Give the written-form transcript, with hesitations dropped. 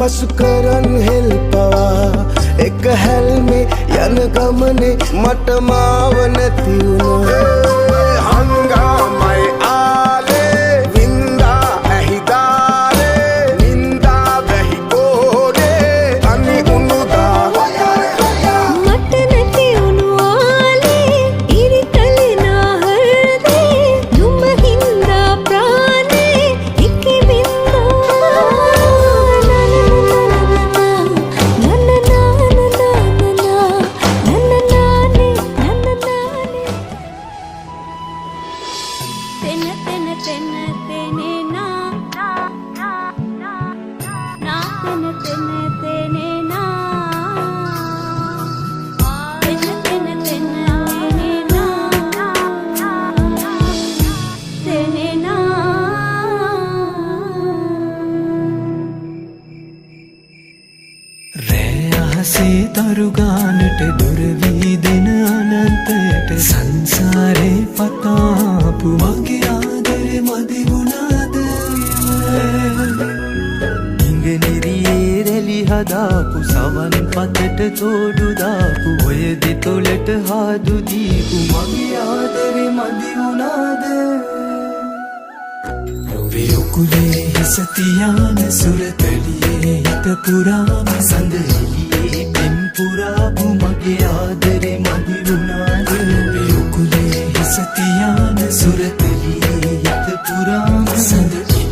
හසු කරන් හෙල් පවා එක හැල්මේ යන ගමනේ මට මාව නැති වුණා හංගාමයි ආලේ වින්දා ඇහිදාලේ නින්දා බැහි ගෝඩේ අනි උනුදා මට නැති උණු ආලේ ඉරිතලේ නාහරදේ නුඹ හින්දා ප්‍රාණේ එකේ තරුගානට දුර වී දෙන අනන්තයට සංසාරේ පතාපු මගේ ආදරේ මදි වුණාද ඉංගනිරියේ රැලි හදාපු සවන් පතට තෝඩු දාපු ඔය දෙතොලට හාදු දීපු මගේ ආදරේ මදි වුණාද නොවේ ඔකුලේ හිස තියාන සුරතලියේ හිත පුරාම සඳ එළියේ පෙම් පුරාපු මගේ ආදරේ මදි වුණාද නොවේ ඔකුලේ හිස තියාන සුරතලියේ හිත පුරාම සඳ